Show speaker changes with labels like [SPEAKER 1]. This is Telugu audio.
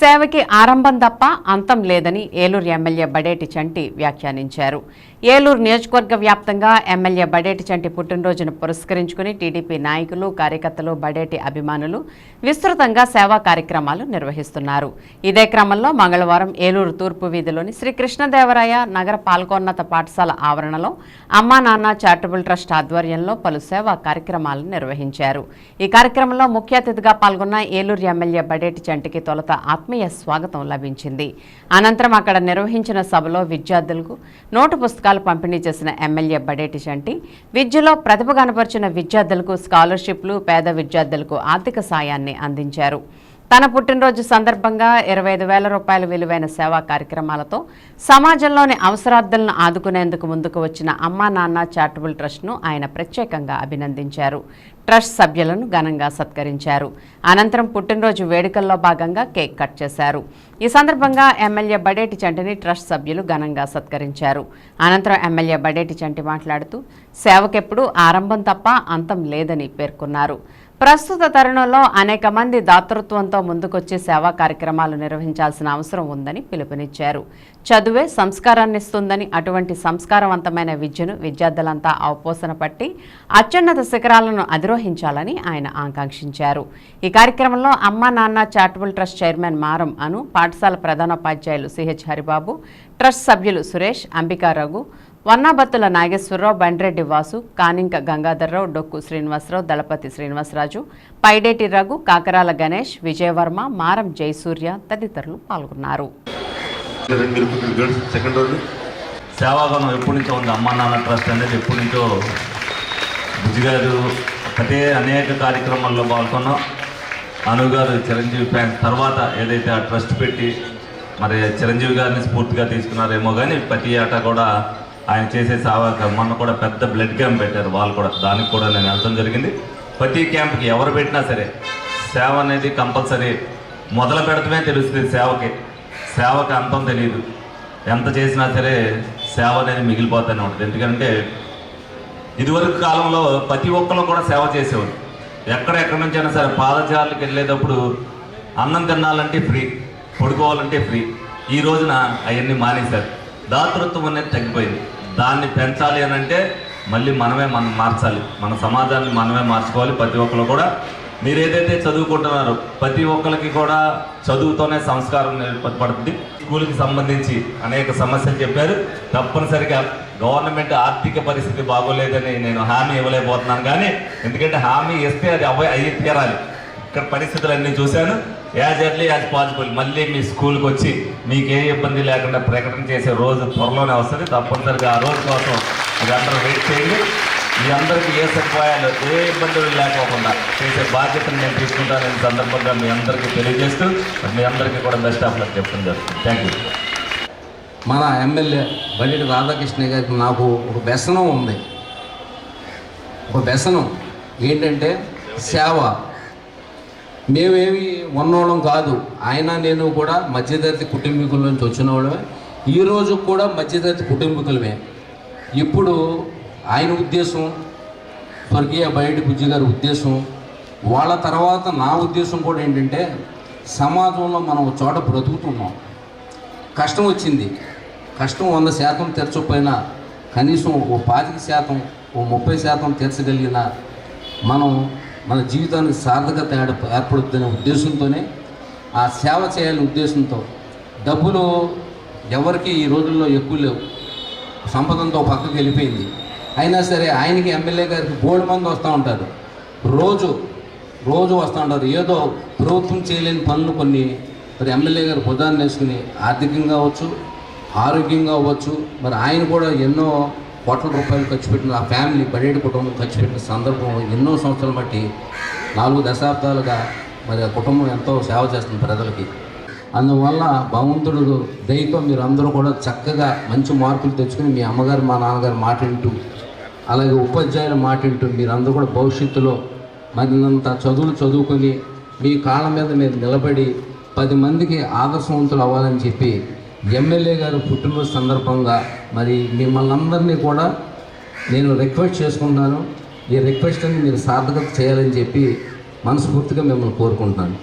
[SPEAKER 1] సేవకి ఆరంభం తప్ప అంతం లేదని ఏలూరు ఎమ్మెల్యే బడేటి చంటి వ్యాఖ్యానించారు. ఏలూరు నియోజకవర్గ వ్యాప్తంగా ఎమ్మెల్యే బడేటి చంటి పుట్టినరోజును పురస్కరించుకుని టీడీపీ నాయకులు, కార్యకర్తలు, బడేటి అభిమానులు విస్తృతంగా సేవా కార్యక్రమాలు నిర్వహిస్తున్నారు. ఇదే క్రమంలో మంగళవారం ఏలూరు తూర్పు వీధిలోని శ్రీ కృష్ణదేవరాయ నగర పాల్గొన్నత పాఠశాల ఆవరణలో అమ్మా నాన్న చారిటబుల్ ట్రస్ట్ ఆధ్వర్యంలో పలు సేవా కార్యక్రమాలు నిర్వహించారు. ఈ కార్యక్రమంలో ముఖ్య అతిథిగా పాల్గొన్న ఏలూరు ఎమ్మెల్యే బడేటి చంటికి తొలుత ఆత్మీయ స్వాగతం లభించింది. అనంతరం అక్కడ నిర్వహించిన సభలో విద్యార్థులకు నోటు పుస్తకాలు పంపిణీ చేసిన ఎమ్మెల్యే బడేటి చంటి విద్యలో ప్రతిభ కనపరిచిన విద్యార్థులకు స్కాలర్షిప్లు, పేద విద్యార్థులకు ఆర్థిక సాయాన్ని అందించారు. తన పుట్టినరోజు సందర్భంగా 25,000 రూపాయల విలువైన సేవా కార్యక్రమాలతో సమాజంలోని అవసరార్థులను ఆదుకునేందుకు ముందుకు వచ్చిన అమ్మా నాన్న చారిటబుల్ ట్రస్ట్ను ఆయన ప్రత్యేకంగా అభినందించారు. ట్రస్ట్ సభ్యులను ఘనంగా సత్కరించారు. అనంతరం పుట్టినరోజు వేడుకల్లో భాగంగా కేక్ కట్ చేశారు. ఈ సందర్భంగా ఎమ్మెల్యే బడేటి చంటిని ట్రస్ట్ సభ్యులు ఘనంగా సత్కరించారు. అనంతరం ఎమ్మెల్యే బడేటి చంటి మాట్లాడుతూ సేవకెప్పుడు ఆరంభం తప్ప అంతం లేదని పేర్కొన్నారు. ప్రస్తుత తరుణంలో అనేక మంది దాతృత్వంతో ముందుకొచ్చి సేవా కార్యక్రమాలు నిర్వహించాల్సిన అవసరం ఉందని పిలుపునిచ్చారు. చదువే సంస్కారాన్నిస్తుందని, అటువంటి సంస్కారవంతమైన విద్యను విద్యార్థులంతా అవపోసన పట్టి అత్యున్నత శిఖరాలను అధిరోహించాలని ఆయన ఆకాంక్షించారు. ఈ కార్యక్రమంలో అమ్మా నాన్న చారిటబుల్ ట్రస్ట్ చైర్మన్ మారం అను, పాఠశాల ప్రధానోపాధ్యాయులు సిహెచ్ హరిబాబు, ట్రస్ట్ సభ్యులు సురేష్, అంబికా రఘు, వన్నాబత్తుల నాగేశ్వరరావు, బండ్రెడ్డి వాసు, కానింక గంగాధర్రావు, డొక్కు శ్రీనివాసరావు, దళపతి శ్రీనివాసరాజు, పైడేటి రఘు, కాకరాల గణేష్, విజయవర్మ, మారం జయసూర్య తదితరులు పాల్గొన్నారు.
[SPEAKER 2] సేవాగం ఎప్పటి నుంచో ఉంది. అమ్మా నాన్న ట్రస్ట్ అనేది ఎప్పటి నుంచో బుజ్జిగారు అనేక కార్యక్రమాల్లో పాల్గొన్నాం. అనుగారు చిరంజీవి ఫ్యాన్స్ తర్వాత ఏదైతే ఆ ట్రస్ట్ పెట్టి మరి చిరంజీవి గారిని స్ఫూర్తిగా తీసుకున్నారేమో, కానీ ప్రతి ఏటా కూడా ఆయన చేసే సేవా మొన్న కూడా పెద్ద బ్లడ్ క్యాంప్ పెట్టారు. వాళ్ళు కూడా దానికి కూడా నేను వెళ్ళడం జరిగింది. ప్రతి క్యాంప్కి ఎవరు పెట్టినా సరే సేవ అనేది కంపల్సరీ మొదలు పెడతమే తెలుస్తుంది. సేవకి అంతం తెలియదు. ఎంత చేసినా సరే సేవ అనేది మిగిలిపోతూనే ఉంటుంది. ఎందుకంటే ఇదివరకు కాలంలో ప్రతి ఒక్కరు కూడా సేవ చేసేవారు. ఎక్కడెక్కడి నుంచి అయినా సరే పాదచారులకు వెళ్ళేటప్పుడు అన్నం తినాలంటే ఫ్రీ, పడుకోవాలంటే ఫ్రీ. ఈ రోజున అవన్నీ మానేశారు. దాతృత్వం అనేది తగ్గిపోయింది. దాన్ని పెంచాలి అని అంటే మళ్ళీ మనం మార్చాలి. మన సమాజాన్ని మనమే మార్చుకోవాలి. ప్రతి ఒక్కరు కూడా మీరు ఏదైతే చదువుకుంటున్నారో ప్రతి ఒక్కరికి కూడా చదువుతోనే సంస్కారం ఏర్పడుతుంది. స్కూల్కి సంబంధించి అనేక సమస్యలు చెప్పారు. తప్పనిసరిగా గవర్నమెంట్ ఆర్థిక పరిస్థితి బాగోలేదని నేను హామీ ఇవ్వలేకపోతున్నాను. కానీ ఎందుకంటే హామీ ఇస్తే అది అయ్యి తీరాలి. ఇక్కడ పరిస్థితులన్నీ చూశాను. యాజ్ ఎర్లీ యాజ్ పాసిబుల్ మళ్ళీ మీ స్కూల్కి వచ్చి మీకు ఏ ఇబ్బంది లేకుండా ప్రకటన చేసే రోజు త్వరలోనే వస్తుంది. తప్పనిసరిగా ఆ రోజు కోసం మీరందరూ వెయిట్ చేయండి. మీ అందరికీ ఏ సదుపాయాలు, ఏ ఇబ్బందులు లేకోకుండా చేసే బాధ్యతను నేను తీసుకుంటానని సందర్భంగా మీ అందరికీ తెలియజేస్తూ మీ అందరికీ కూడా బెస్ట్ ఆఫ్ లక్ చెప్పడం జరుగుతుంది. Thank you.
[SPEAKER 3] మన ఎమ్మెల్యే బడేటి రాధాకృష్ణ గారికి నాకు ఒక వ్యసనం ఉంది. ఒక వ్యసనం ఏంటంటే సేవ. మేమేమి ఉన్నోళ్ళం కాదు. ఆయన నేను కూడా మధ్యతరగతి కుటుంబీకుల నుంచి వచ్చిన వాళ్ళమే. ఈరోజు కూడా మధ్యతరగతి కుటుంబీకులమే. ఇప్పుడు ఆయన ఉద్దేశం, స్వర్గీయ బడేటి బుజ్జి గారి ఉద్దేశం, వాళ్ళ తర్వాత నా ఉద్దేశం కూడా ఏంటంటే సమాజంలో మనం ఒక చోట బ్రతుకుతున్నాం. కష్టం వచ్చింది. కష్టం 100% తీర్చకపోయినా కనీసం ఓ 25%, ఓ 30% తీర్చగలిగిన మన జీవితానికి సార్థకత ఏర్పడుతున్న ఉద్దేశంతోనే ఆ సేవ చేయాలనే ఉద్దేశంతో డబ్బులు ఎవరికి ఈ రోజుల్లో ఎక్కువ లేవు. సంపదంతో పక్కకి వెళ్ళిపోయింది. అయినా సరే ఆయనకి ఎమ్మెల్యే గారికి బోల్డ్ మంది వస్తూ ఉంటారు. రోజు వస్తూ ఉంటారు. ఏదో ప్రభుత్వం చేయలేని పనులు కొన్ని మరి ఎమ్మెల్యే గారు బుధాన్ని వేసుకుని ఆర్థికంగా అవ్వచ్చు, ఆరోగ్యంగా అవ్వచ్చు. మరి ఆయన కూడా ఎన్నో కోట్ల రూపాయలు ఖర్చు పెట్టిన ఆ ఫ్యామిలీ బడేటి కుటుంబం ఖర్చు పెట్టిన సందర్భం ఎన్నో సంవత్సరాలు బట్టి 4 దశాబ్దాలుగా మరి ఆ కుటుంబం ఎంతో సేవ చేస్తుంది ప్రజలకి. అందువల్ల భగవంతుడు దయతో మీరు అందరూ కూడా చక్కగా మంచి మార్కులు తెచ్చుకుని మీ అమ్మగారు మా నాన్నగారు మాట వింటూ, అలాగే ఉపాధ్యాయుల మాట వింటూ మీరందరూ కూడా భవిష్యత్తులో మరినంత చదువుకొని మీ కాళ్ళ మీద మీరు నిలబడి 10 మందికి ఆదర్శవంతులు అవ్వాలని చెప్పి ఎమ్మెల్యే గారు పుట్టినరోజు సందర్భంగా మరి మిమ్మల్ని అందరినీ కూడా నేను రిక్వెస్ట్ చేసుకుంటున్నాను. ఈ రిక్వెస్ట్ని మీరు సార్థకత చేయాలని చెప్పి మనస్ఫూర్తిగా మిమ్మల్ని కోరుకుంటున్నాను.